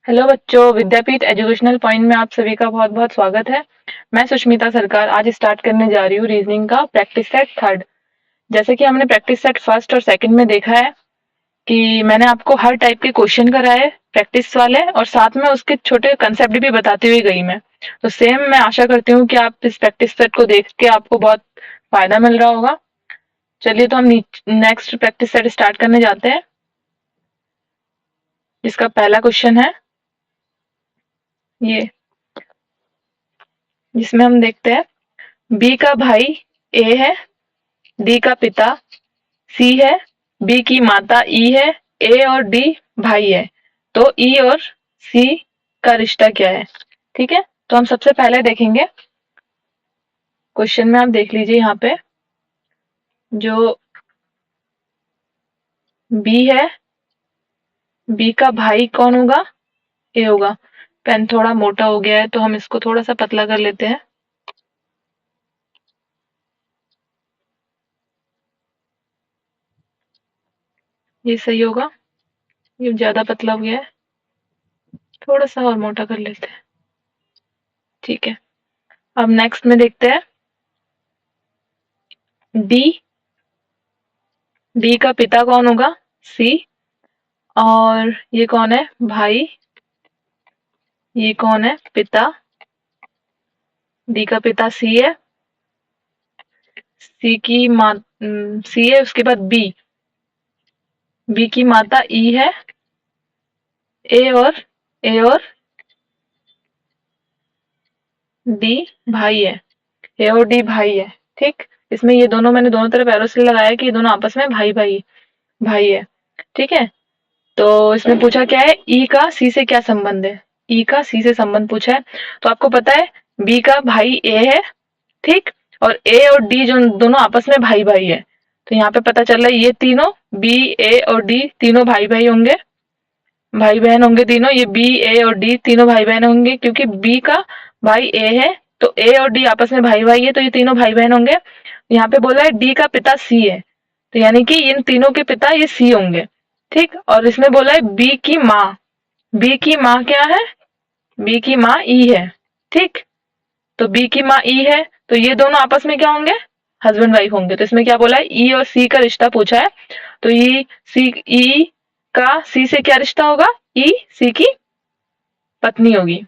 Hello बच्चों, विद्यापीठ educational point में आप सभी का बहुत बहुत स्वागत है। मैं सुष्मिता सरकार आज स्टार्ट करने जा रही हूँ रीजनिंग का प्रैक्टिस सेट थर्ड। जैसे कि हमने प्रैक्टिस सेट फर्स्ट और सेकंड में देखा है कि मैंने आपको हर टाइप के क्वेश्चन कराए प्रैक्टिस वाले, और साथ में उसके छोटे कंसेप्ट भी बताती हुई गई मैं। तो सेम मैं आशा करती हूँ कि आप इस प्रैक्टिस सेट को देख के आपको बहुत फायदा मिल रहा होगा। चलिए तो हम नेक्स्ट प्रैक्टिस सेट स्टार्ट करने जाते हैं। इसका पहला क्वेश्चन है ये, जिसमें हम देखते हैं बी का भाई ए है, डी का पिता सी है, बी की माता ई है, ए और डी भाई है। तो ई और सी का रिश्ता क्या है? ठीक है, तो हम सबसे पहले देखेंगे क्वेश्चन में। आप देख लीजिए यहाँ पे जो बी है, बी का भाई कौन होगा? ए होगा। पेन थोड़ा मोटा हो गया है तो हम इसको थोड़ा सा पतला कर लेते हैं। ये सही होगा, ये ज्यादा पतला हो गया है, थोड़ा सा और मोटा कर लेते हैं। ठीक है, अब नेक्स्ट में देखते हैं डी। डी का पिता कौन होगा? सी। और ये कौन है? भाई। ये कौन है? पिता। डी का पिता सी है, सी की माँ सी है, उसके बाद बी। बी की माता ई है, ए और डी भाई है। ए और डी भाई है। ठीक, इसमें ये दोनों मैंने दोनों तरफ एरो से लगाया कि ये दोनों आपस में भाई भाई भाई है। ठीक है, तो इसमें पूछा क्या है, ई का सी से क्या संबंध है? ई का सी से संबंध पूछा है। तो आपको पता है बी का भाई ए है, ठीक, और ए और डी जो दोनों आपस में भाई भाई है। तो यहाँ पे पता चल रहा है ये तीनों बी ए और डी तीनों भाई भाई होंगे, भाई बहन होंगे तीनों। ये बी ए और डी तीनों भाई बहन होंगे क्योंकि बी का भाई ए है, तो ए और डी आपस में भाई भाई है, तो ये तीनों भाई बहन होंगे। यहाँ पे बोला है डी का पिता सी है, तो यानी कि इन तीनों के पिता ये सी होंगे। ठीक, और इसमें बोला है बी की माँ। बी की माँ क्या है? बी की माँ ई है। ठीक, तो बी की माँ ई है, तो ये दोनों आपस में क्या होंगे? हस्बैंड वाइफ होंगे। तो इसमें क्या बोला है, ई और सी का रिश्ता पूछा है। तो ई का सी से क्या रिश्ता होगा? ई सी की पत्नी होगी।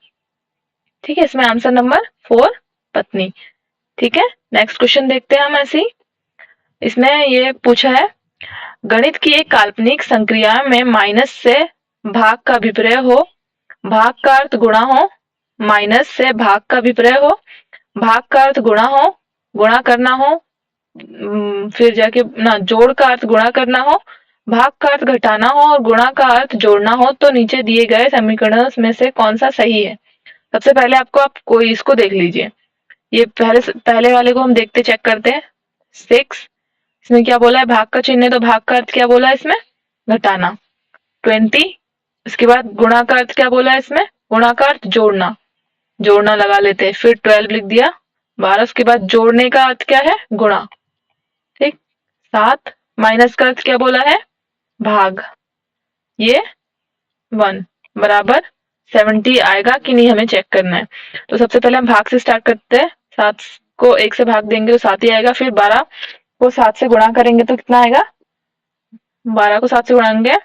ठीक है, इसमें आंसर नंबर 4 पत्नी। ठीक है, नेक्स्ट क्वेश्चन देखते हैं हम ऐसे ही। इसमें ये पूछा है गणित की एक काल्पनिक संक्रिया में माइनस से भाग का विपर्य हो, भाग का अर्थ गुणा हो, माइनस से भाग का विपर्य हो, भाग का अर्थ गुणा हो, गुणा करना हो, फिर जाके ना जोड़ का अर्थ गुणा करना हो, भाग का अर्थ घटाना हो और गुणा का अर्थ जोड़ना हो, तो नीचे दिए गए समीकरणों में से कौन सा सही है? सबसे पहले आप कोई इसको देख लीजिए। ये पहले वाले को हम देखते चेक करते हैं। 6, इसमें क्या बोला है? भाग का चिन्ह है, तो भाग का अर्थ क्या बोला है इसमें? घटाना। 20, इसके बाद गुणा का अर्थ क्या बोला है इसमें? गुणा का अर्थ जोड़ना, जोड़ना लगा लेते हैं। फिर 12 लिख दिया, 12, उसके बाद जोड़ने का अर्थ क्या है? गुणा। ठीक, 7, माइनस का अर्थ क्या बोला है? भाग। ये 1 बराबर 70 आएगा कि नहीं, हमें चेक करना है। तो सबसे पहले हम भाग से स्टार्ट करते हैं। 7 को 1 से भाग देंगे तो 7 ही आएगा। फिर 12 को 7 से गुणा करेंगे तो कितना आएगा? 12 को 7 से गुणाएंगे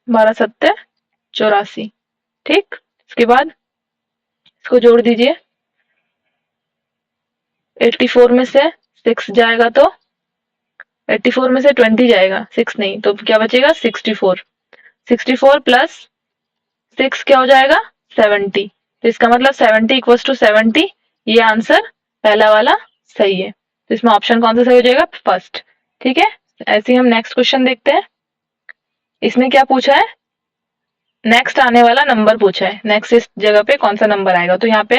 12 सत्ते 84। ठीक, इसके बाद इसको जोड़ दीजिए। 84 में से 6 जाएगा तो 84 में से 20 जाएगा, 6 नहीं, तो क्या बचेगा? 64। 64 प्लस 6 क्या हो जाएगा? 70। तो इसका मतलब 70 इक्वल्स टू 70। ये आंसर पहला वाला सही है। तो इसमें ऑप्शन कौन सा सही हो जाएगा? फर्स्ट। ठीक है, ऐसे ही हम नेक्स्ट क्वेश्चन देखते हैं। इसमें क्या पूछा है? नेक्स्ट आने वाला नंबर पूछा है। नेक्स्ट इस जगह पे कौन सा नंबर आएगा? तो यहाँ पे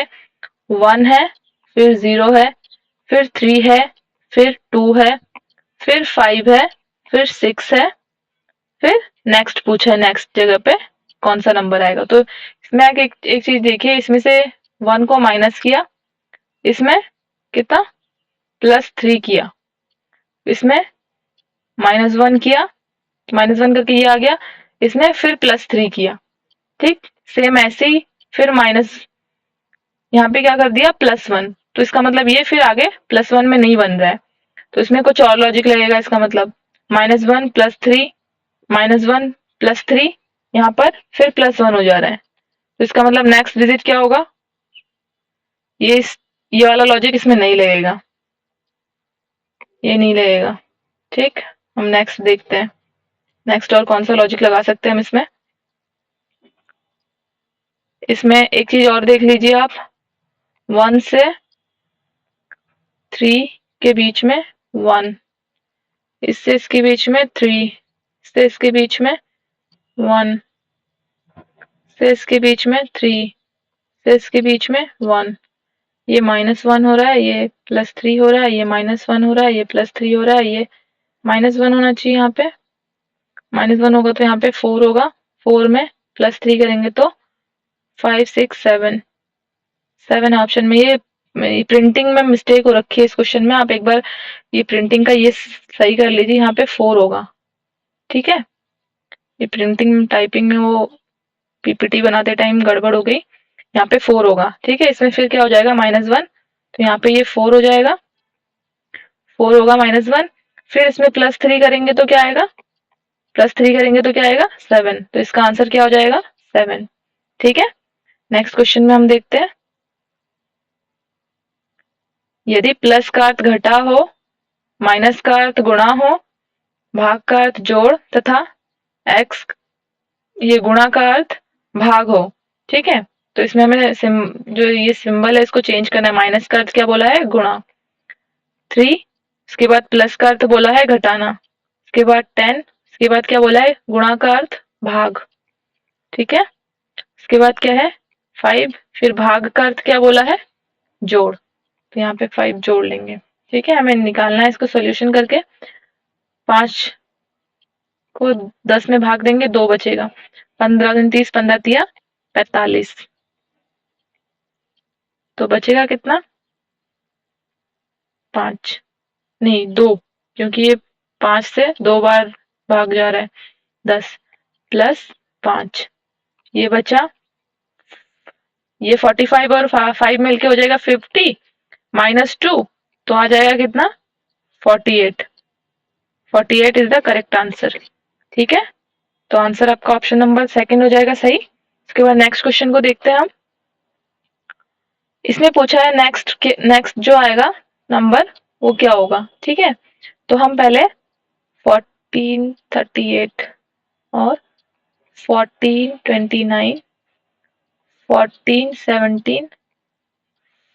1 है, फिर 0 है, फिर 3 है, फिर 2 है, फिर 5 है, फिर 6 है, फिर नेक्स्ट पूछा है नेक्स्ट जगह पे कौन सा नंबर आएगा। तो इसमें आगे एक चीज देखिए, इसमें से 1 को माइनस किया, इसमें कितना? +3 किया, इसमें -1 किया, -1 करके ये आ गया, इसने फिर +3 किया, ठीक। सेम ऐसे ही फिर माइनस, यहाँ पे क्या कर दिया +1, तो इसका मतलब ये फिर आगे +1 में नहीं बन रहा है, तो इसमें कुछ और लॉजिक लगेगा। इसका मतलब -1 +3 -1 +3, यहाँ पर फिर +1 हो जा रहा है, तो इसका मतलब नेक्स्ट डिजिट क्या होगा, ये वाला लॉजिक इसमें नहीं लगेगा, ये नहीं लगेगा, ठीक। हम नेक्स्ट देखते हैं, नेक्स्ट और कौन सा लॉजिक लगा सकते हैं हम इसमें। इसमें एक चीज और देख लीजिए आप, 1 से 3 के बीच में 1, इससे इसके बीच में 3, इससे इसके बीच में 1, से इसके बीच में 3, से इसके बीच में 1, ये -1 हो रहा है, ये +3 हो रहा है, ये -1 हो रहा है, ये +3 हो रहा है, ये -1 होना चाहिए, यहाँ पे -1 होगा तो यहाँ पे 4 होगा, 4 में +3 करेंगे तो 5 6 7, 7 ऑप्शन में। ये प्रिंटिंग में मिस्टेक हो रखी है इस क्वेश्चन में, आप एक बार ये प्रिंटिंग का ये सही कर लीजिए, यहाँ पे 4 होगा, ठीक है। ये प्रिंटिंग टाइपिंग में वो पीपीटी बनाते टाइम गड़बड़ हो गई, यहाँ पे 4 होगा, ठीक है। इसमें फिर क्या हो जाएगा -1, तो यहाँ पे ये 4 हो जाएगा, 4 होगा -1, फिर इसमें +3 करेंगे तो क्या आएगा, +3 करेंगे तो क्या आएगा 7, तो इसका आंसर क्या हो जाएगा 7, ठीक है। नेक्स्ट क्वेश्चन में हम देखते हैं, यदि प्लस का अर्थ घटा हो, माइनस का अर्थ गुणा हो, भाग का अर्थ जोड़ तथा x ये गुणा का अर्थ भाग हो, ठीक है। तो इसमें हमें जो ये सिंबल है इसको चेंज करना है, माइनस का अर्थ क्या बोला है गुणा, 3, उसके बाद प्लस का अर्थ बोला है घटाना, उसके बाद 10, उसके बाद क्या बोला है गुणा का अर्थ भाग, ठीक है। उसके बाद क्या है 5, फिर भाग का अर्थ क्या बोला है जोड़, तो यहाँ पे 5 जोड़ लेंगे, ठीक है। हमें निकालना है इसको सोल्यूशन करके, 5 को 10 में भाग देंगे 2 बचेगा, 15 दूनी 30, 15 तिया 45, तो बचेगा कितना 5 नहीं 2, क्योंकि ये 5 से 2 बार भाग जा रहा है, 10 प्लस 5, ये बचा, ये 45 और 5 मिलके हो जाएगा 50 -2, तो आ जाएगा कितना 48, 48 इज द करेक्ट आंसर, ठीक है। तो आंसर आपका ऑप्शन नंबर सेकंड हो जाएगा सही। उसके बाद नेक्स्ट क्वेश्चन को देखते हैं हम, इसमें पूछा है नेक्स्ट जो आएगा नंबर वो क्या होगा, ठीक है। तो हम पहले 1438 और 1429 1417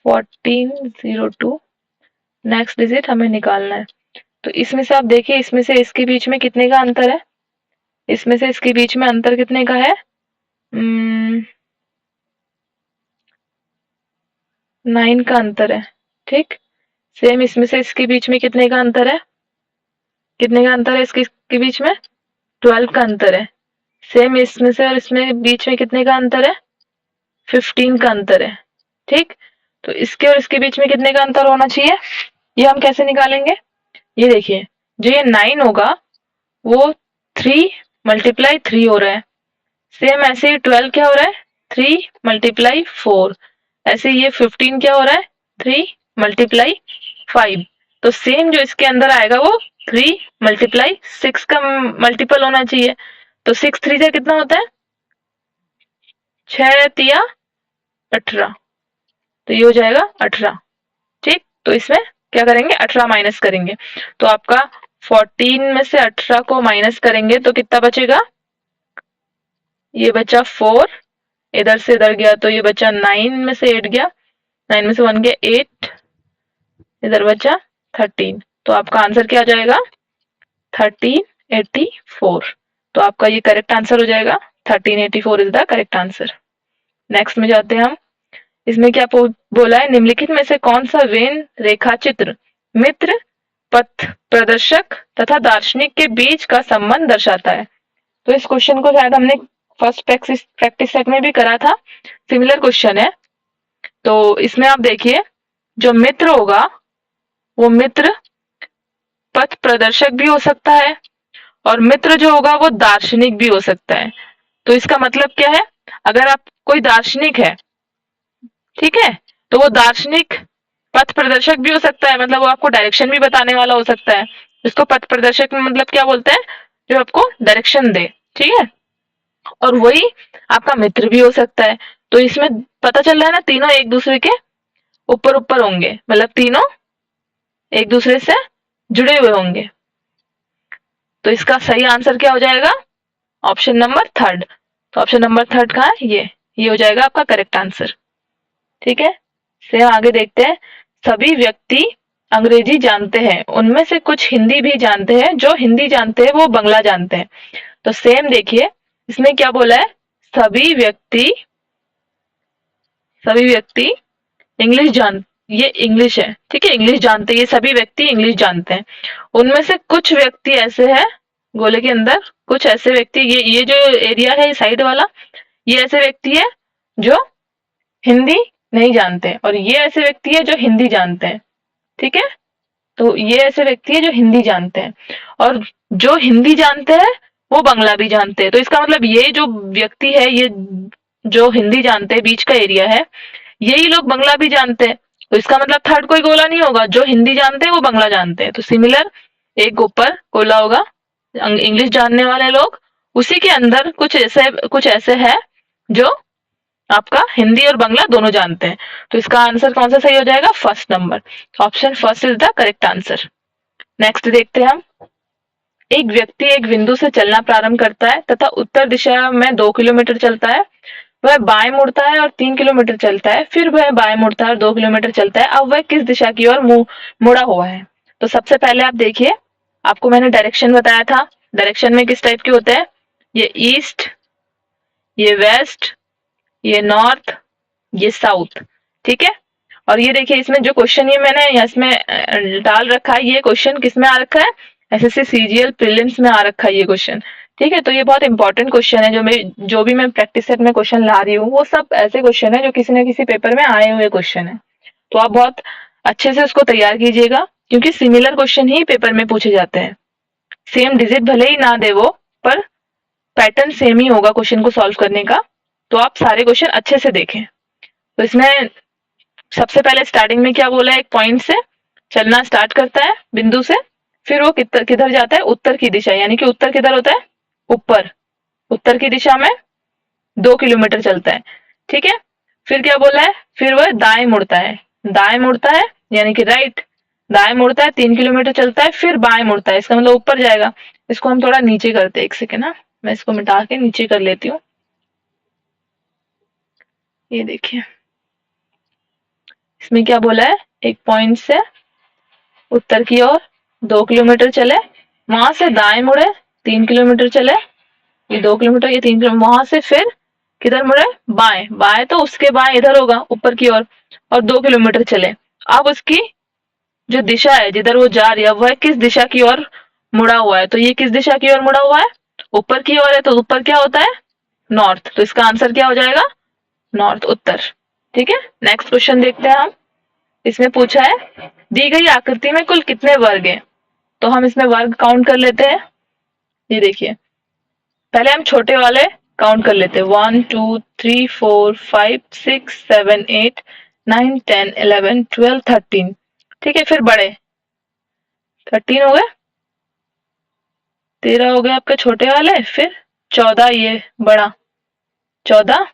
1402 नेक्स्ट डिजिट हमें निकालना है। तो इसमें से आप देखिए, इसमें से इसके बीच में कितने का अंतर है, इसमें से इसके बीच में अंतर कितने का है 9 का अंतर है, ठीक। सेम इसमें से इसके बीच में कितने का अंतर है, कितने का अंतर है इसके बीच में 12 का अंतर है। सेम इसमें से और इसमें बीच में कितने का अंतर है 15 का अंतर है, ठीक। तो इसके और इसके बीच में कितने का अंतर होना चाहिए, ये हम कैसे निकालेंगे, ये देखिए जो ये 9 होगा वो 3 × 3 हो रहा है, सेम ऐसे ही 12 क्या हो रहा है 3 × 4, ऐसे ये 15 क्या हो रहा है 3 × 5, तो सेम जो इसके अंदर आएगा वो 3 × 6 का मल्टीपल होना चाहिए, तो 6 3 से कितना होता है 6 तिया 18, तो ये हो जाएगा 18, ठीक। तो इसमें क्या करेंगे 18 माइनस करेंगे, तो आपका 14 में से 18 को माइनस करेंगे तो कितना बचेगा, ये बचा 4, इधर से इधर गया तो ये बचा 9 में से 8 गया, 9 में से 1 गया 8, इधर बचा 13, तो आपका आंसर क्या आ जाएगा 1384, तो आपका ये करेक्ट आंसर हो जाएगा, 1384 is the correct answer. Next में जाते हैं हम, इसमें क्या बोला है, निम्नलिखित में से कौन सा वेन रेखा चित्र मित्र पथ प्रदर्शक तथा दार्शनिक के बीच का संबंध दर्शाता है। तो इस क्वेश्चन को शायद हमने फर्स्ट प्रैक्टिस सेट में भी करा था, सिमिलर क्वेश्चन है। तो इसमें आप देखिए जो मित्र होगा वो मित्र पथ प्रदर्शक भी हो सकता है और मित्र जो होगा वो दार्शनिक भी हो सकता है। तो इसका मतलब क्या है, अगर आप कोई दार्शनिक है, ठीक है, तो वो दार्शनिक पथ प्रदर्शक भी हो सकता है, मतलब वो आपको डायरेक्शन भी बताने वाला हो सकता है। इसको पथ प्रदर्शक में मतलब क्या बोलते हैं, जो आपको डायरेक्शन दे, ठीक है। और वही आपका मित्र भी हो सकता है। तो इसमें पता चल रहा है ना, तीनों एक दूसरे के ऊपर ऊपर होंगे, मतलब तीनों एक दूसरे से जुड़े हुए होंगे। तो इसका सही आंसर क्या हो जाएगा, ऑप्शन नंबर थर्ड। तो ऑप्शन नंबर थर्ड कहाँ है, ये हो जाएगा आपका करेक्ट आंसर, ठीक है। से आगे देखते हैं, सभी व्यक्ति अंग्रेजी जानते हैं, उनमें से कुछ हिंदी भी जानते हैं, जो हिंदी जानते हैं वो बंगला जानते हैं। तो सेम देखिए, इसमें क्या बोला है, सभी व्यक्ति, सभी व्यक्ति इंग्लिश जान, ये इंग्लिश है, ठीक है, इंग्लिश जानते हैं, ये सभी व्यक्ति इंग्लिश जानते हैं। उनमें से कुछ व्यक्ति ऐसे हैं, गोले के अंदर कुछ ऐसे व्यक्ति, ये जो एरिया है साइड वाला, ये ऐसे व्यक्ति है जो हिंदी नहीं जानते, और ये ऐसे व्यक्ति है जो हिंदी जानते हैं, ठीक है। तो ये ऐसे व्यक्ति है जो हिंदी जानते हैं, और जो हिंदी जानते हैं वो बंगला भी जानते हैं। तो इसका मतलब ये जो व्यक्ति है, ये जो हिंदी जानते हैं, बीच का एरिया है, यही लोग बंगला भी जानते हैं। तो इसका मतलब थर्ड कोई गोला नहीं होगा, जो हिंदी जानते हैं वो बंगला जानते हैं। तो सिमिलर एक ऊपर गोला होगा इंग्लिश जानने वाले लोग, उसी के अंदर कुछ ऐसे है जो आपका हिंदी और बंगला दोनों जानते हैं। तो इसका आंसर कौन सा सही हो जाएगा, first number, option first is the correct answer. Next देखते हैं हम, एक व्यक्ति एक बिंदु से चलना प्रारंभ करता है तथा उत्तर दिशा में 2 किलोमीटर चलता है, वह बाएं मुड़ता है और 3 किलोमीटर चलता है, फिर वह बाएं मुड़ता है और 2 किलोमीटर चलता है, अब वह किस दिशा की ओर मुड़ा हुआ है। तो सबसे पहले आप देखिए, आपको मैंने डायरेक्शन बताया था, डायरेक्शन में किस टाइप के होते हैं, ये ईस्ट, ये वेस्ट, ये नॉर्थ, ये साउथ, ठीक है। और ये देखिए, इसमें जो क्वेश्चन ये मैंने इसमें डाल रखा है, ये क्वेश्चन किस में आ रखा है, एसएससी सीजीएल प्रीलिम्स में आ रखा है ये क्वेश्चन, ठीक है। तो ये बहुत इंपॉर्टेंट क्वेश्चन है, जो भी मैं प्रैक्टिस सेट में क्वेश्चन ला रही हूँ, वो सब ऐसे क्वेश्चन है जो किसी न किसी पेपर में आए हुए क्वेश्चन है। तो आप बहुत अच्छे से उसको तैयार कीजिएगा, क्योंकि सिमिलर क्वेश्चन ही पेपर में पूछे जाते हैं। सेम डिजिट भले ही ना दे वो, पर पैटर्न सेम ही होगा क्वेश्चन को सॉल्व करने का। तो आप सारे क्वेश्चन अच्छे से देखें। तो इसमें सबसे पहले स्टार्टिंग में क्या बोला है, एक पॉइंट से चलना स्टार्ट करता है बिंदु से, फिर वो किधर जाता है, उत्तर की दिशा, यानी कि उत्तर किधर होता है, ऊपर, उत्तर की दिशा में 2 किलोमीटर चलता है, ठीक है। फिर क्या बोला है, फिर वह दाएं मुड़ता है, दाएं मुड़ता है यानी कि राइट, दाएं मुड़ता है, 3 किलोमीटर चलता है, फिर बाएं मुड़ता है, इसका मतलब ऊपर जाएगा। इसको हम थोड़ा नीचे करते हैं, एक सेकेंड ना, मैं इसको मिटा के नीचे कर लेती हूँ। ये देखिए, इसमें क्या बोला है, एक पॉइंट से उत्तर की ओर 2 किलोमीटर चले, वहां से दाएं मुड़े, 3 किलोमीटर चले, ये 2 किलोमीटर, ये 3 किलोमीटर, वहां से फिर किधर मुड़े, बाएं, बाएं तो उसके बाएं इधर होगा ऊपर की ओर, और 2 किलोमीटर चले। अब उसकी जो दिशा है, जिधर वो जा रही है, वह किस दिशा की ओर मुड़ा हुआ है। तो ये किस दिशा की ओर मुड़ा हुआ है, ऊपर की ओर है, तो ऊपर क्या होता है, नॉर्थ। तो इसका आंसर क्या हो जाएगा, नॉर्थ, उत्तर, ठीक है। नेक्स्ट क्वेश्चन देखते हैं हम। इसमें पूछा है, दी गई आकृति में कुल कितने वर्ग हैं। तो हम इसमें वर्ग काउंट कर लेते हैं। ये देखिए, पहले हम छोटे वाले काउंट कर लेते हैं, 1 2 3 4 5 6 7 8 9 10 11 12 13, ठीक है। फिर बड़े 13 हो गए, 13 हो गए आपके छोटे वाले, फिर 14 ये बड़ा, 14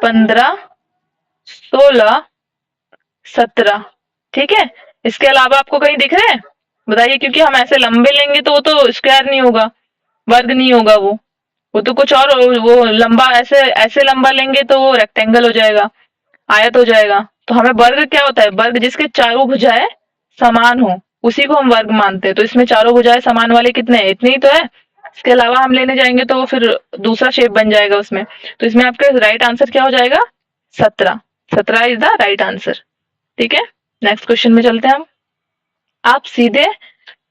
15 16 17, ठीक है। इसके अलावा आपको कहीं दिख रहे हैं, बताइए, क्योंकि हम ऐसे लंबे लेंगे तो वो तो स्क्वायर नहीं होगा, वर्ग नहीं होगा, वो तो कुछ और, वो लंबा ऐसे ऐसे लंबा लेंगे तो वो रेक्टेंगल हो जाएगा, आयत हो जाएगा। तो हमें वर्ग क्या होता है, वर्ग जिसके चारों भुजाएं समान हो, उसी को हम वर्ग मानते हैं। तो इसमें चारों भुजाएं समान वाले कितने हैं, इतने ही तो है। इसके अलावा हम लेने जाएंगे तो फिर दूसरा शेप बन जाएगा उसमें। तो इसमें आपका राइट आंसर क्या हो जाएगा, 17, 17 इज द राइट आंसर, ठीक है। नेक्स्ट क्वेश्चन में चलते हैं हम। आप सीधे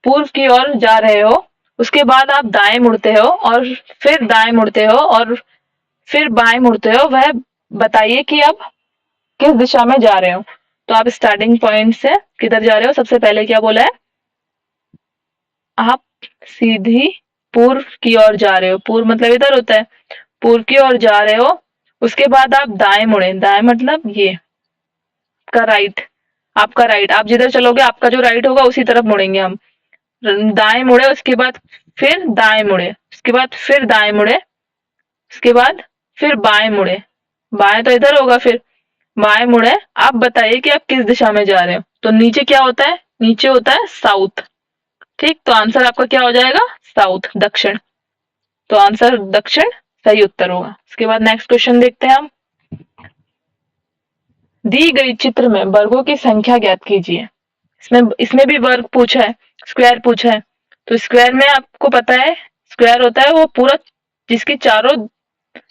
पूर्व की ओर जा रहे हो, उसके बाद आप दाएं मुड़ते हो, और फिर दाएं मुड़ते हो, और फिर बाएं मुड़ते हो, वह बताइए कि अब किस दिशा में जा रहे हो। तो आप स्टार्टिंग पॉइंट से किधर जा रहे हो, सबसे पहले क्या बोला है, आप सीधी पूर्व की ओर जा रहे हो, पूर्व मतलब इधर होता है, पूर्व की ओर जा रहे हो, उसके बाद आप दाएं मुड़े, दाएं मतलब ये का राइट, आपका राइट, आप जिधर चलोगे आपका जो राइट होगा उसी तरफ मुड़ेंगे हम। दाएं मुड़े, उसके बाद फिर दाएं मुड़े, उसके बाद फिर दाएं मुड़े, उसके बाद फिर बाएं मुड़े, बाएं तो इधर होगा, फिर बाएं मुड़े। आप बताइए कि आप किस दिशा में जा रहे हो। तो नीचे क्या होता है, नीचे होता है साउथ। ठीक, तो आंसर आपका क्या हो जाएगा, साउथ, दक्षिण। तो आंसर दक्षिण सही उत्तर होगा। उसके बाद नेक्स्ट क्वेश्चन देखते हैं हम। दी गई चित्र में वर्गों की संख्या ज्ञात कीजिए। इसमें इसमें भी वर्ग पूछा है, स्क्वायर पूछा है। तो स्क्वायर में आपको पता है, स्क्वायर होता है वो पूरा जिसकी चारों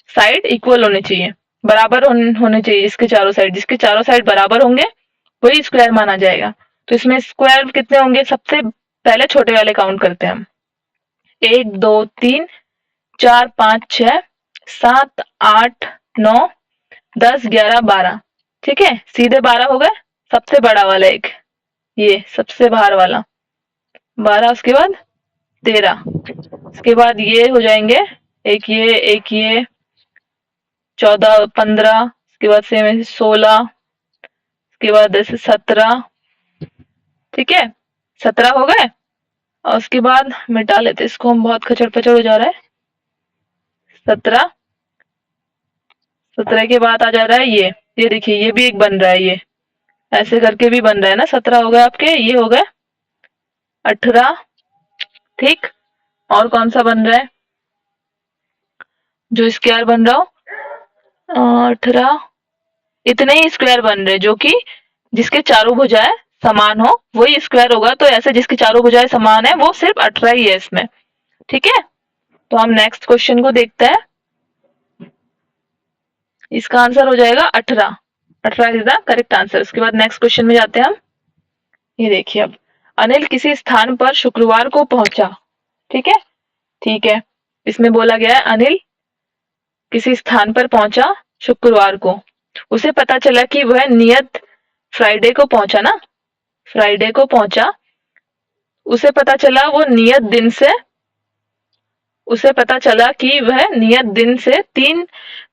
साइड इक्वल होने चाहिए, बराबर होने चाहिए, जिसके चारों साइड, जिसके चारों साइड बराबर होंगे वही स्क्वायर माना जाएगा। तो इसमें स्क्वायर कितने होंगे, सबसे पहले छोटे वाले काउंट करते हैं हम। 1 2 3 4 5 6 7 8 9 10 11 12। ठीक है, सीधे 12 हो गए। सबसे बड़ा वाला एक, ये सबसे बाहर वाला 12, उसके बाद 13, उसके बाद ये हो जाएंगे, एक ये 14 15, उसके बाद से 16, उसके बाद ऐसे 17। ठीक है, 17 हो गए। और उसके बाद मिटा लेते इसको हम, बहुत खचड़ पचड़ हो जा रहा है। 17, 17 के बाद आ जा रहा है ये देखिए, ये भी एक बन रहा है, ये ऐसे करके भी बन रहा है ना। 17 हो गए आपके, ये हो गए 18। ठीक, और कौन सा बन रहा है जो स्क्वायर बन रहा हो, 18। इतने ही स्क्वायर बन रहे जो कि जिसके चारों भुजाएं समान हो वही स्क्वायर होगा। तो ऐसे जिसकी चारों भुजाएं समान है वो सिर्फ 18 ही है इसमें। ठीक है, तो हम नेक्स्ट क्वेश्चन को देखते हैं। इसका आंसर हो जाएगा 18। 18 इज द करेक्ट आंसर। उसके बाद नेक्स्ट क्वेश्चन में जाते हैं हम। ये देखिए, अब अनिल किसी स्थान पर शुक्रवार को पहुंचा। ठीक है, ठीक है, इसमें बोला गया है अनिल किसी स्थान पर पहुंचा शुक्रवार को। उसे पता चला कि वह नियत फ्राइडे को पहुंचा ना, फ्राइडे को पहुंचा। उसे पता चला वो नियत दिन से, उसे पता चला कि वह नियत दिन से 3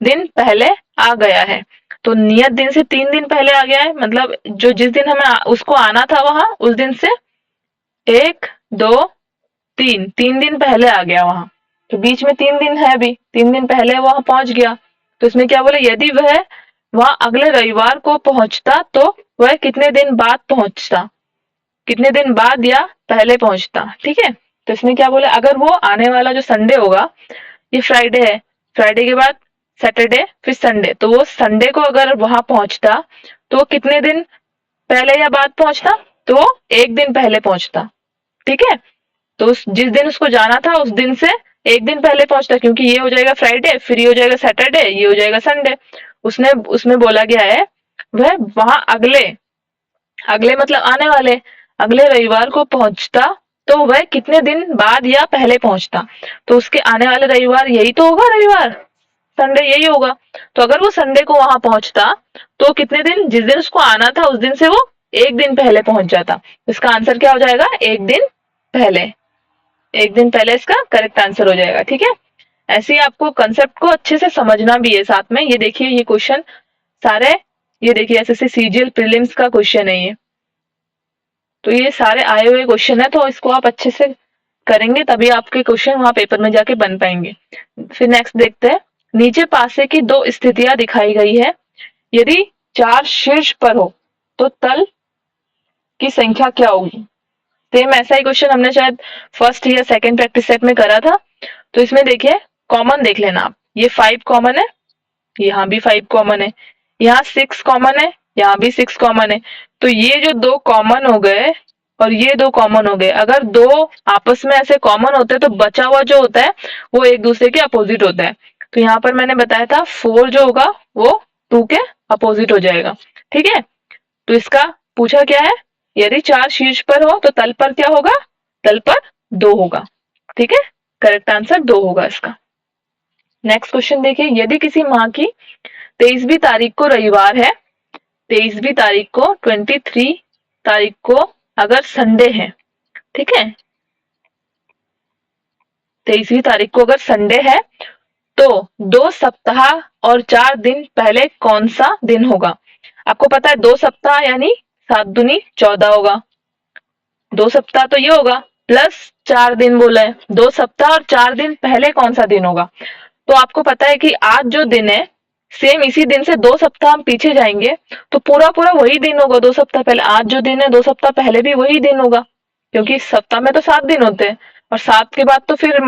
दिन पहले आ गया है। तो नियत दिन से 3 दिन पहले आ गया है, मतलब जो जिस दिन हमें उसको आना था वहां, उस दिन से 1 2 3, 3 दिन पहले आ गया वहां। तो बीच में 3 दिन है अभी, 3 दिन पहले वहां पहुंच गया। तो इसमें क्या बोले, यदि वह वहां अगले रविवार को पहुंचता तो वह कितने दिन बाद पहुंचता, कितने दिन बाद या पहले पहुंचता। ठीक है, तो इसमें क्या बोले, अगर वो आने वाला जो संडे होगा, ये फ्राइडे है, फ्राइडे के बाद सैटरडे फिर संडे, तो वो संडे को अगर वहां पहुंचता तो वो कितने दिन पहले या बाद पहुंचता, तो वो 1 दिन पहले पहुंचता। ठीक है, तो जिस दिन उसको जाना था उस दिन से 1 दिन पहले पहुंचता, क्योंकि ये हो जाएगा फ्राइडे, फिर ये हो जाएगा सैटरडे, ये हो जाएगा संडे। उसने उसमें बोला गया है वह वहां अगले, अगले मतलब आने वाले, अगले रविवार को पहुंचता तो वह कितने दिन बाद या पहले पहुंचता। तो उसके आने वाले रविवार यही तो होगा, रविवार संडे यही होगा। तो अगर वो संडे को वहां पहुंचता तो कितने दिन, जिस दिन उसको आना था उस दिन से वो 1 दिन पहले पहुंच जाता। इसका आंसर क्या हो जाएगा, 1 दिन पहले। 1 दिन पहले इसका करेक्ट आंसर हो जाएगा। ठीक है, ऐसे ही आपको कंसेप्ट को अच्छे से समझना भी है साथ में। ये देखिए, ये क्वेश्चन सारे, ये देखिए एसएससी सीजीएल प्रीलिम्स का क्वेश्चन है ये। तो ये सारे आए हुए क्वेश्चन है, तो इसको आप अच्छे से करेंगे तभी आपके क्वेश्चन वहां पेपर में जाके बन पाएंगे। फिर नेक्स्ट देखते हैं। नीचे पासे की 2 स्थितियां दिखाई गई है। यदि 4 शीर्ष पर हो तो तल की संख्या क्या होगी। सेम ऐसा ही क्वेश्चन हमने शायद फर्स्ट या सेकंड प्रैक्टिस सेट में करा था। तो इसमें देखिए, कॉमन देख लेना आप, ये 5 कॉमन है, यहाँ भी 5 कॉमन है, यहाँ 6 कॉमन है, यहाँ भी 6 कॉमन है। तो ये जो 2 कॉमन हो गए और ये 2 कॉमन हो गए, अगर 2 आपस में ऐसे कॉमन होते हैं तो बचा हुआ जो होता है वो एक दूसरे के अपोजिट होता है। तो यहाँ पर मैंने बताया था 4 जो होगा वो 2 के अपोजिट हो जाएगा। ठीक है, तो इसका पूछा क्या है, यदि 4 शीर्ष पर हो तो तल पर क्या होगा, तल पर 2 होगा। ठीक है, करेक्ट आंसर 2 होगा इसका। नेक्स्ट क्वेश्चन देखिए, यदि किसी माह की 23वीं तारीख को रविवार है, 23वीं तारीख को 23 तारीख को अगर संडे है, ठीक है, 23वीं तारीख को अगर संडे है तो 2 सप्ताह और 4 दिन पहले कौन सा दिन होगा? आपको पता है 2 सप्ताह यानी 7 दूनी 14 होगा। 2 सप्ताह तो ये होगा प्लस 4 दिन बोला है। 2 सप्ताह और 4 दिन पहले कौन सा दिन होगा? तो आपको पता है कि आज जो दिन है सेम इसी दिन से 2 सप्ताह हम पीछे जाएंगे तो पूरा पूरा वही दिन होगा 2 सप्ताह पहले। आज जो दिन है 2 सप्ताह पहले भी वही दिन होगा, क्योंकि सप्ताह में तो 7 दिन होते हैं और 7 के बाद तो फिर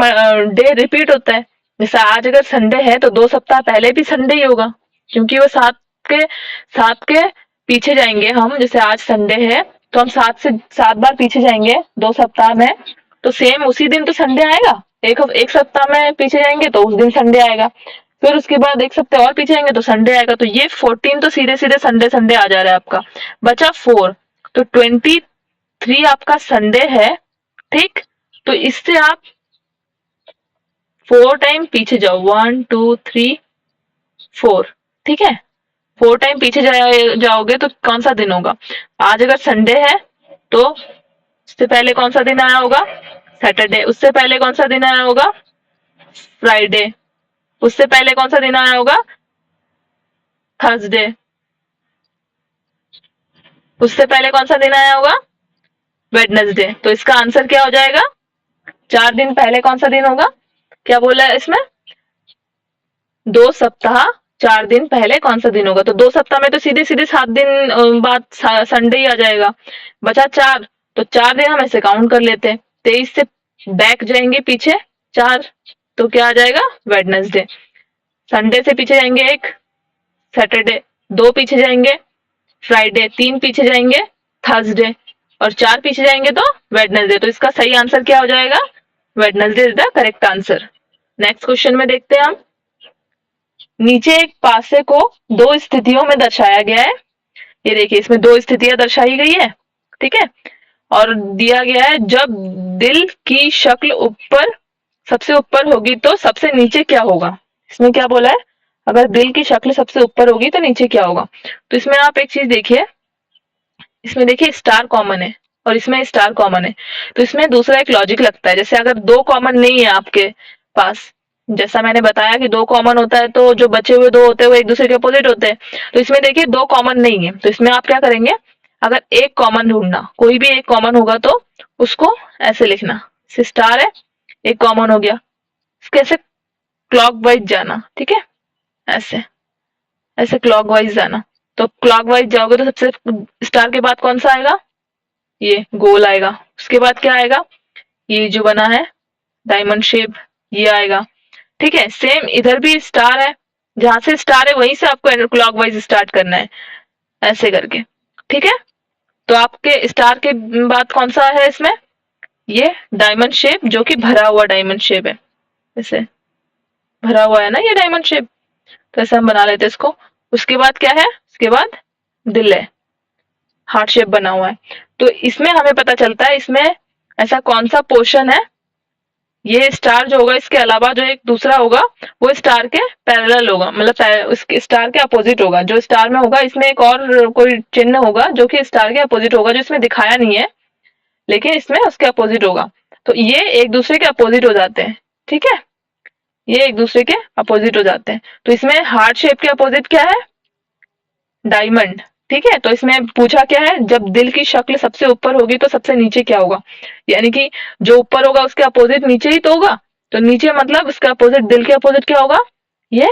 डे रिपीट होता है। जैसे आज अगर संडे है तो 2 सप्ताह पहले भी संडे ही होगा, क्योंकि वो सात के पीछे जाएंगे हम। जैसे आज संडे है तो हम 7 बार पीछे जाएंगे 2 सप्ताह में, तो सेम उसी दिन तो संडे आएगा। एक सप्ताह में पीछे जाएंगे तो उस दिन संडे आएगा, फिर उसके बाद एक सप्ताह और पीछे जाएंगे तो संडे आएगा। तो ये 14 तो सीधे सीधे संडे संडे आ जा रहा है आपका। बचा 4, तो 23 आपका संडे है, ठीक। तो इससे आप 4 टाइम पीछे जाओ, 1 2 3 4, ठीक है। 4 टाइम पीछे जाओगे तो कौन सा दिन होगा? आज अगर संडे है तो उससे पहले कौन सा दिन आया होगा? सैटरडे। उससे पहले कौन सा दिन आया होगा? फ्राइडे। उससे पहले कौन सा दिन आया होगा? थर्सडे। उससे पहले कौन सा दिन आया होगा? वेडनेसडे। तो इसका आंसर क्या हो जाएगा? 4 दिन पहले कौन सा दिन होगा? क्या बोला है इसमें? 2 सप्ताह 4 दिन पहले कौन सा दिन होगा? तो 2 सप्ताह में तो सीधे सीधे 7 दिन बाद संडे ही आ जाएगा। बचा 4, तो 4 दिन हम ऐसे काउंट कर लेते हैं। 23 से बैक जाएंगे पीछे 4, तो क्या आ जाएगा? वेडनेसडे। संडे से पीछे जाएंगे 1, सैटरडे। 2 पीछे जाएंगे फ्राइडे। 3 पीछे जाएंगे थर्सडे, और 4 पीछे जाएंगे तो वेडनेसडे। तो इसका सही आंसर क्या हो जाएगा? Wednesday is the correct answer. Next question में देखते हैं हम। नीचे एक पासे को 2 स्थितियों में दर्शाया गया है। ये देखिए इसमें 2 स्थितियां दर्शाई गई है, ठीक है। और दिया गया है जब दिल की शक्ल ऊपर सबसे ऊपर होगी तो सबसे नीचे क्या होगा? इसमें क्या बोला है? अगर दिल की शक्ल सबसे ऊपर होगी तो नीचे क्या होगा? तो इसमें आप एक चीज देखिए, इसमें देखिए स्टार कॉमन है और इसमें स्टार कॉमन है, तो इसमें दूसरा एक लॉजिक लगता है। जैसे अगर 2 कॉमन नहीं है आपके पास, जैसा मैंने बताया कि 2 कॉमन होता है तो जो बचे हुए 2 होते हैं वो एक दूसरे के अपोजिट होते हैं। तो इसमें देखिए 2 कॉमन नहीं है, तो इसमें आप क्या करेंगे? अगर एक कॉमन ढूंढना, कोई भी एक कॉमन होगा तो उसको ऐसे लिखना, स्टार है, एक कॉमन हो गया, कैसे क्लॉकवाइज जाना, ठीक है। ऐसे ऐसे क्लॉकवाइज जाना। तो क्लॉकवाइज जाओगे तो सबसे स्टार के बाद कौन सा आएगा? ये गोल आएगा। उसके बाद क्या आएगा? ये जो बना है डायमंड शेप, ये आएगा, ठीक है। सेम इधर भी स्टार है, जहां से स्टार है वहीं से आपको क्लॉकवाइज स्टार्ट करना है, ऐसे करके, ठीक है। तो आपके स्टार के बाद कौन सा है इसमें? ये डायमंड शेप, जो कि भरा हुआ डायमंड शेप है, ऐसे भरा हुआ है ना ये डायमंड शेप, तो ऐसे हम बना लेते हैं इसको। उसके बाद क्या है? उसके बाद दिल है, हार्ट शेप बना हुआ है। तो इसमें हमें पता चलता है इसमें ऐसा कौन सा पोर्शन है, ये स्टार जो होगा इसके अलावा जो एक दूसरा होगा वो स्टार के पैरेलल होगा, मतलब उसके स्टार के अपोजिट होगा। जो स्टार में होगा इसमें एक और कोई चिन्ह होगा जो कि स्टार के अपोजिट होगा, जो इसमें दिखाया नहीं है लेकिन इसमें उसके अपोजिट होगा। तो ये एक दूसरे के अपोजिट हो जाते हैं, ठीक है। ये एक दूसरे के अपोजिट हो जाते हैं। तो इसमें हार्ट शेप के अपोजिट क्या है? डायमंड, ठीक है। तो इसमें पूछा क्या है? जब दिल की शक्ल सबसे ऊपर होगी तो सबसे नीचे क्या होगा? यानी कि जो ऊपर होगा उसके अपोजिट नीचे ही तो होगा। तो नीचे मतलब उसका अपोजिट, दिल के अपोजिट क्या होगा? ये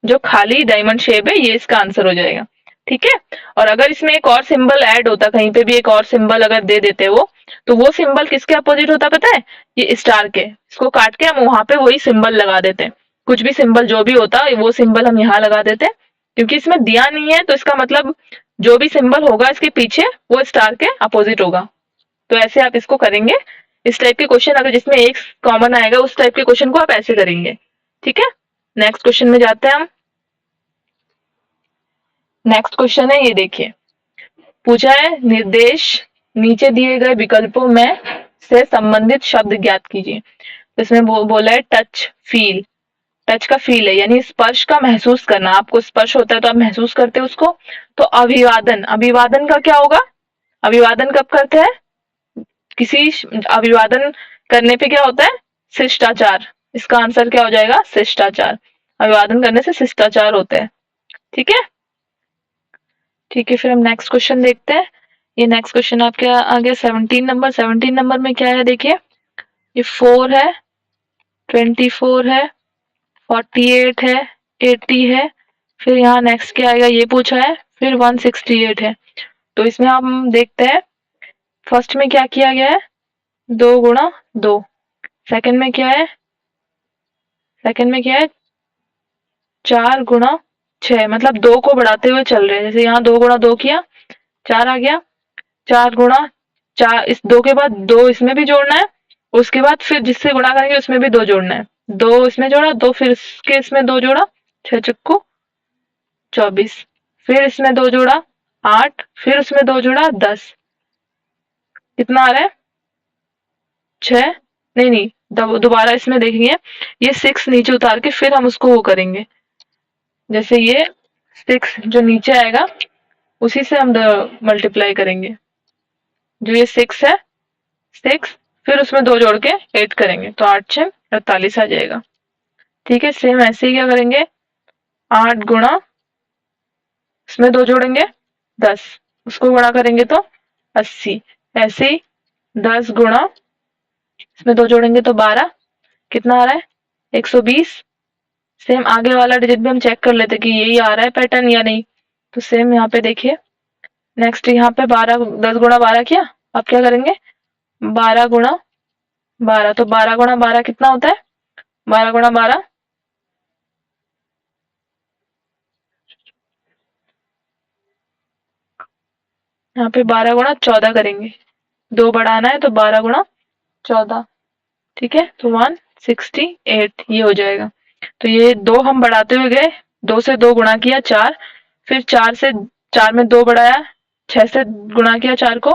जो खाली डायमंड शेप है, ये इसका आंसर हो जाएगा, ठीक है। और अगर इसमें एक और सिंबल ऐड होता, कहीं पे भी एक और सिंबल अगर दे देते वो, तो वो सिंबल किसके अपोजिट होता पता है? ये स्टार के। इसको काट के हम वहां पे वही सिंबल लगा देते हैं। कुछ भी सिंबल जो भी होता वो सिंबल हम यहाँ लगा देते हैं, क्योंकि इसमें दिया नहीं है तो इसका मतलब जो भी सिंबल होगा इसके पीछे वो स्टार के अपोजिट होगा। तो ऐसे आप इसको करेंगे। इस टाइप के क्वेश्चन अगर जिसमें एक कॉमन आएगा उस टाइप के क्वेश्चन को आप ऐसे करेंगे, ठीक है। नेक्स्ट क्वेश्चन में जाते हैं हम। नेक्स्ट क्वेश्चन है, ये देखिए पूछा है निर्देश नीचे दिए गए विकल्पों में से संबंधित शब्द ज्ञात कीजिए। तो इसमें बोला है टच फील। टच का फील है यानी स्पर्श का महसूस करना, आपको स्पर्श होता है तो आप महसूस करते हैं उसको। तो अभिवादन, अभिवादन का क्या होगा? अभिवादन कब करते हैं? किसी अभिवादन करने पे क्या होता है? शिष्टाचार। इसका आंसर क्या हो जाएगा? शिष्टाचार। अभिवादन करने से शिष्टाचार होते हैं। ठीक है, ठीक है, फिर हम नेक्स्ट क्वेश्चन देखते हैं। ये नेक्स्ट क्वेश्चन आपके आ गया 17 नंबर। 17 नंबर में क्या है देखिए, ये 4 है, 24 है, 48 है, 80 है, फिर यहाँ नेक्स्ट क्या आएगा ये पूछा है, फिर 168 है। तो इसमें हम देखते हैं फर्स्ट में क्या किया गया है, 2 गुणा 2। सेकंड में क्या है, सेकंड में क्या है, 4 गुणा 6, मतलब 2 को बढ़ाते हुए चल रहे हैं। जैसे यहाँ 2 गुणा 2 किया, 4 आ गया, 4 गुणा 4, इस 2 के बाद 2 इसमें भी जोड़ना है, उसके बाद फिर जिससे गुणा करेंगे उसमें भी 2 जोड़ना है। 2 इसमें जोड़ा, 2 फिर इसके इसमें 2 जोड़ा, 6 चक्कू 24, फिर इसमें 2 जोड़ा 8, फिर उसमें 2 जोड़ा 10। कितना आ रहा है? 6, नहीं नहीं, दोबारा इसमें देखेंगे, ये 6 नीचे उतार के फिर हम उसको वो करेंगे। जैसे ये 6 जो नीचे आएगा उसी से हम मल्टीप्लाई करेंगे। जो ये 6 है, 6 फिर उसमें 2 जोड़ के 8 करेंगे, तो 8 6 48 आ जाएगा। ठीक है, सेम ऐसे ही क्या करेंगे, 8 गुणा, इसमें 2 जोड़ेंगे 10, उसको गुणा करेंगे तो 80। ऐसे ही 10 गुणा, इसमें 2 जोड़ेंगे तो 12, कितना आ रहा है? 120। सेम आगे वाला डिजिट भी हम चेक कर लेते कि यही आ रहा है पैटर्न या नहीं। तो सेम यहाँ पे देखिए, नेक्स्ट यहाँ पे 12, 10 गुणा 12 किया, अब क्या करेंगे, 12 गुणा 12, तो 12 गुणा 12 कितना होता है, 12 गुणा 12, यहाँ पे 12 गुणा 14 करेंगे, 2 बढ़ाना है तो 12 गुणा 14। ठीक है, तो 168 ये हो जाएगा। तो ये 2 हम बढ़ाते हुए गए, 2 से 2 गुणा किया 4, फिर 4 से 4 में 2 बढ़ाया, 6 से गुणा किया 4 को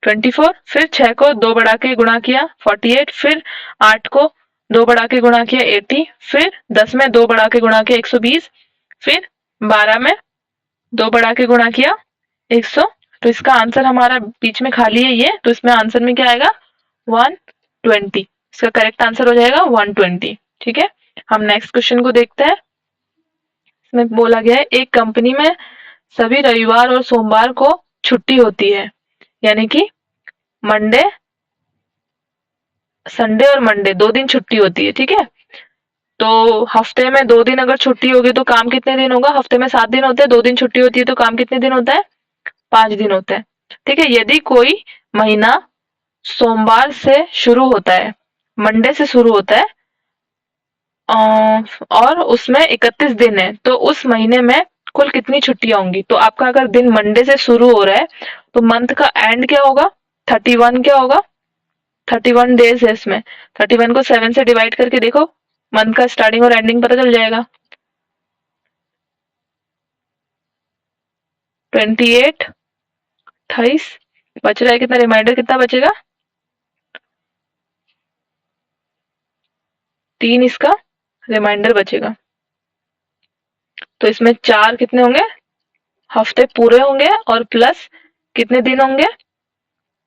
24, फिर 6 को 2 बढ़ा के गुणा किया 48, फिर 8 को 2 बढ़ा के गुणा किया 80, फिर 10 में 2 बढ़ा के गुणा किया 120, फिर 12 में 2 बढ़ा के गुणा किया 100। तो इसका आंसर हमारा बीच में खाली है ये, तो इसमें आंसर में क्या आएगा, 120। इसका करेक्ट आंसर हो जाएगा 120। ठीक है, हम नेक्स्ट क्वेश्चन को देखते हैं। इसमें बोला गया है एक कंपनी में सभी रविवार और सोमवार को छुट्टी होती है, यानी कि मंडे, संडे और मंडे 2 दिन छुट्टी होती है। ठीक है, तो हफ्ते में 2 दिन अगर छुट्टी होगी तो काम कितने दिन होगा, हफ्ते में 7 दिन होते हैं, 2 दिन छुट्टी होती है तो काम कितने दिन होता है, 5 दिन होता है। ठीक है, यदि कोई महीना सोमवार से शुरू होता है, मंडे से शुरू होता है, और उसमें 31 दिन है, तो उस महीने में कुल कितनी छुट्टियां होंगी। तो आपका अगर दिन मंडे से शुरू हो रहा है तो मंथ का एंड क्या होगा, 31 क्या होगा, 31 डेज है इसमें, 31 को 7 से डिवाइड करके देखो, मंथ का स्टार्टिंग और एंडिंग पता चल जाएगा। 28, 28 बच रहा है कितना, रिमाइंडर कितना बचेगा, 3 इसका रिमाइंडर बचेगा। तो इसमें 4 कितने होंगे, हफ्ते पूरे होंगे, और प्लस कितने दिन होंगे,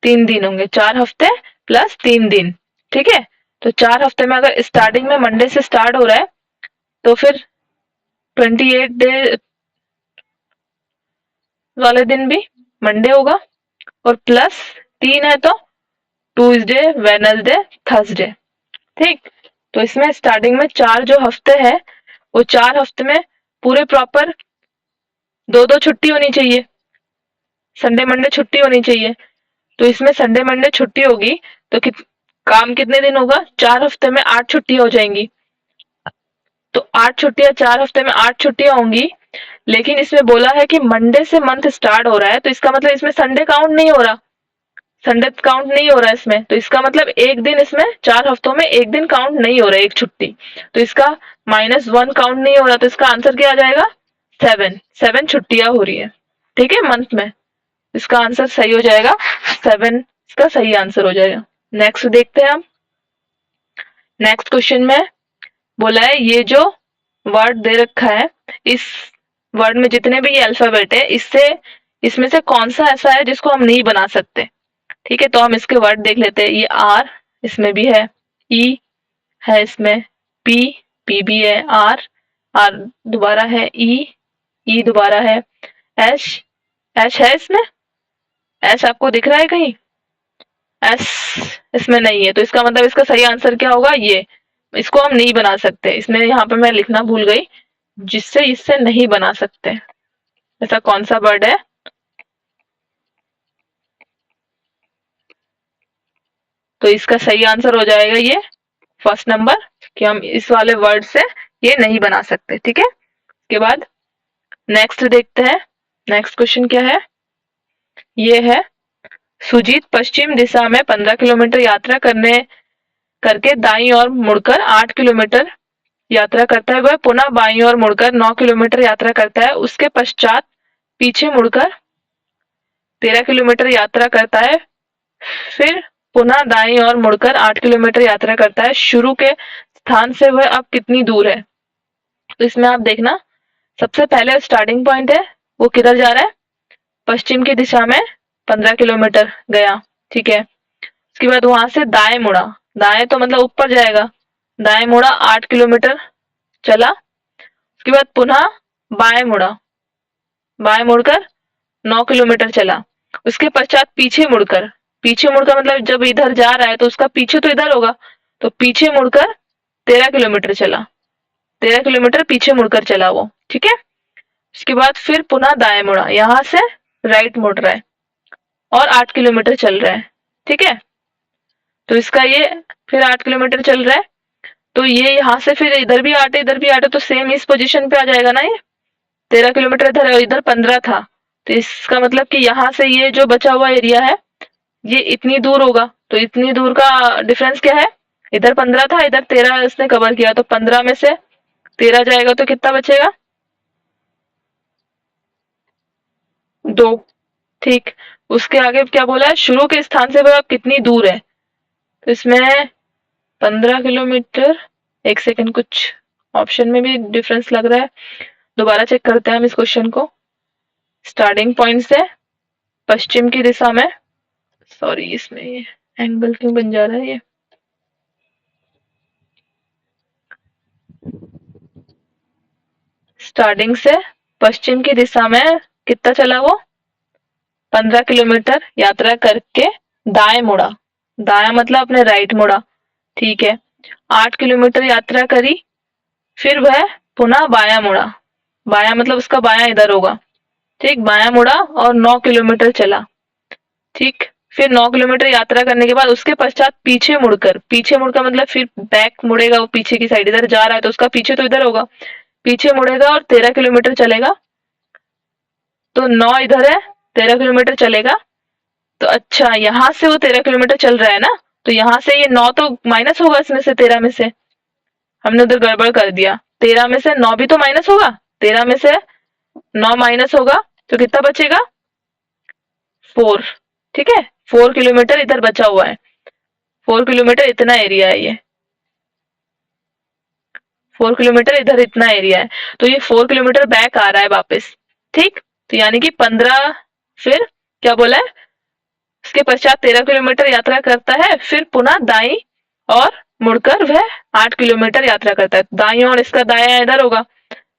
3 दिन होंगे, 4 हफ्ते प्लस 3 दिन। ठीक है, तो 4 हफ्ते में अगर स्टार्टिंग में मंडे से स्टार्ट हो रहा है तो फिर 28 डे वाले दिन भी मंडे होगा, और प्लस 3 है तो ट्यूसडे, वेडनेसडे, थर्सडे। ठीक, तो इसमें स्टार्टिंग में 4 जो हफ्ते है, वो 4 हफ्ते में पूरे प्रॉपर 2-2 छुट्टी होनी चाहिए, संडे मंडे छुट्टी होनी चाहिए। तो इसमें संडे मंडे छुट्टी होगी तो काम कितने दिन होगा, 4 हफ्ते में 8 छुट्टियां हो जाएंगी। तो 8 छुट्टियां, 4 हफ्ते में 8 छुट्टियां होंगी, लेकिन इसमें बोला है कि मंडे से मंथ स्टार्ट हो रहा है, तो इसका मतलब इसमें संडे काउंट नहीं हो रहा, संडे काउंट नहीं हो रहा है इसमें, तो इसका मतलब एक दिन इसमें 4 हफ्तों में एक दिन काउंट नहीं हो रहा है, एक छुट्टी, तो इसका -1 काउंट नहीं हो रहा, तो इसका आंसर क्या आ जाएगा, 7 छुट्टियां हो रही है। ठीक है, मंथ में, इसका आंसर सही हो जाएगा 7, इसका सही आंसर हो जाएगा। नेक्स्ट देखते हैं हम। नेक्स्ट क्वेश्चन में बोला है ये जो वर्ड दे रखा है, इस वर्ड में जितने भी ये अल्फाबेट है, इससे इसमें से कौन सा ऐसा है जिसको हम नहीं बना सकते। ठीक है, तो हम इसके वर्ड देख लेते हैं। ये आर इसमें भी है, ई है इसमें P, P भी है, R दोबारा है, E दोबारा है, H है इसमें, H आपको दिख रहा है कहीं? S इसमें नहीं है, तो इसका मतलब इसका सही आंसर क्या होगा? ये। इसको हम नहीं बना सकते, इसमें यहाँ पे मैं लिखना भूल गई, जिससे इससे नहीं बना सकते। ऐसा कौन सा वर्ड है? तो इसका सही आंसर हो जाएगा ये फर्स्ट नंबर, कि हम इस वाले वर्ड से ये नहीं बना सकते। ठीक है, इसके बाद नेक्स्ट देखते हैं। नेक्स्ट क्वेश्चन क्या है? ये है, सुजीत पश्चिम दिशा में 15 किलोमीटर यात्रा करके दाईं ओर मुड़कर 8 किलोमीटर यात्रा करता है। वह पुनः बाईं ओर मुड़कर 9 किलोमीटर यात्रा करता है। उसके पश्चात पीछे मुड़कर 13 किलोमीटर यात्रा करता है। फिर पुनः दाईं ओर मुड़कर 8 किलोमीटर यात्रा करता है। शुरू के स्थान से वह अब कितनी दूर है? तो इसमें आप देखना, सबसे पहले स्टार्टिंग पॉइंट है, वो किधर जा रहा है? पश्चिम की दिशा में 15 किलोमीटर गया। ठीक है, उसके बाद वहां से दाएं मुड़ा, दाएं तो मतलब ऊपर जाएगा, दाएं मुड़ा 8 किलोमीटर चला। उसके बाद पुनः बाएं मुड़ा, बाएं मुड़कर 9 किलोमीटर चला। उसके पश्चात पीछे मुड़कर, पीछे मुड़कर मतलब जब इधर जा रहा है तो उसका पीछे तो इधर होगा, तो पीछे मुड़कर 13 किलोमीटर चला, 13 किलोमीटर पीछे मुड़कर चला वो। ठीक है, उसके बाद फिर पुनः दाएं मुड़ा, यहाँ से राइट मुड़ रहा है और 8 किलोमीटर चल रहा है। ठीक है, तो इसका ये फिर 8 किलोमीटर चल रहा है, तो ये यहाँ से फिर इधर भी 8 इधर भी 8, तो सेम इस पोजीशन पे आ जाएगा ना। ये 13 किलोमीटर इधर है और इधर 15 था, तो इसका मतलब कि यहाँ से ये जो बचा हुआ एरिया है ये इतनी दूर होगा। तो इतनी दूर का डिफरेंस क्या है? इधर 15 था, इधर 13 इसने कवर किया, तो 15 में से 13 जाएगा तो कितना बचेगा? 2। ठीक, उसके आगे क्या बोला है? शुरू के स्थान से वह कितनी दूर है? तो इसमें 15 किलोमीटर, एक सेकंड, कुछ ऑप्शन में भी डिफरेंस लग रहा है, दोबारा चेक करते हैं हम इस क्वेश्चन को। स्टार्टिंग पॉइंट से पश्चिम की दिशा में, सॉरी इसमें ये एंगल क्यों बन जा रहा है? ये स्टार्टिंग से पश्चिम की दिशा में कितना चला वो? 15 किलोमीटर यात्रा करके दाएं मुड़ा, दाया मतलब अपने राइट मुड़ा। ठीक है, 8 किलोमीटर यात्रा करी, फिर वह पुनः बाया मुड़ा, बाया मतलब उसका बाया इधर होगा। ठीक, बाया मुड़ा और 9 किलोमीटर चला। ठीक, फिर 9 किलोमीटर यात्रा करने के बाद उसके पश्चात पीछे मुड़कर, पीछे मुड़कर मतलब फिर बैक मुड़ेगा, वो पीछे की साइड, इधर जा रहा है तो उसका पीछे तो इधर होगा, पीछे मुड़ेगा और 13 किलोमीटर चलेगा। तो 9 इधर है, 13 किलोमीटर चलेगा। तो अच्छा, यहाँ से वो 13 किलोमीटर चल रहा है ना, तो यहाँ से ये 9 तो माइनस होगा इसमें से, 13 में से हमने उधर गड़बड़ कर दिया, 13 में से 9 भी तो माइनस होगा, 13 में से 9 माइनस होगा तो कितना बचेगा? 4। ठीक है, 4 किलोमीटर इधर बचा हुआ है, 4 किलोमीटर इतना एरिया है ये, 4 किलोमीटर इधर इतना एरिया है, तो ये 4 किलोमीटर बैक आ रहा है वापस। ठीक, तो यानी कि 15, फिर क्या बोला है? उसके पश्चात 13 किलोमीटर यात्रा करता है, फिर पुनः दाई और मुड़कर वह 8 किलोमीटर यात्रा करता है। दाई और इसका दाया इधर होगा,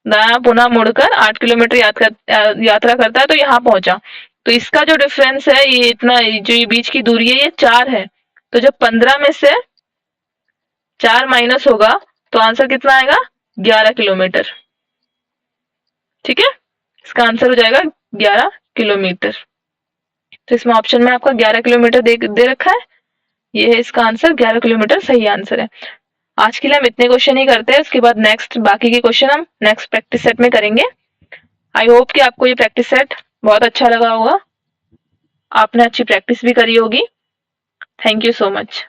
दाया पुनः मुड़कर 8 किलोमीटर यात्रा करता है, तो यहाँ पहुंचा। तो इसका जो डिफरेंस है, ये इतना, जो ये बीच की दूरी है ये 4 है, तो जब 15 में से 4 माइनस होगा तो आंसर कितना आएगा? 11 किलोमीटर। ठीक है, इसका आंसर हो जाएगा 11 किलोमीटर। तो इसमें ऑप्शन में आपका 11 किलोमीटर दे रखा है, ये है इसका आंसर, 11 किलोमीटर सही आंसर है। आज के लिए हम इतने क्वेश्चन ही करते हैं, उसके बाद नेक्स्ट बाकी के क्वेश्चन हम नेक्स्ट प्रैक्टिस सेट में करेंगे। आई होप कि आपको ये प्रैक्टिस सेट बहुत अच्छा लगा होगा, आपने अच्छी प्रैक्टिस भी करी होगी। Thank you so much.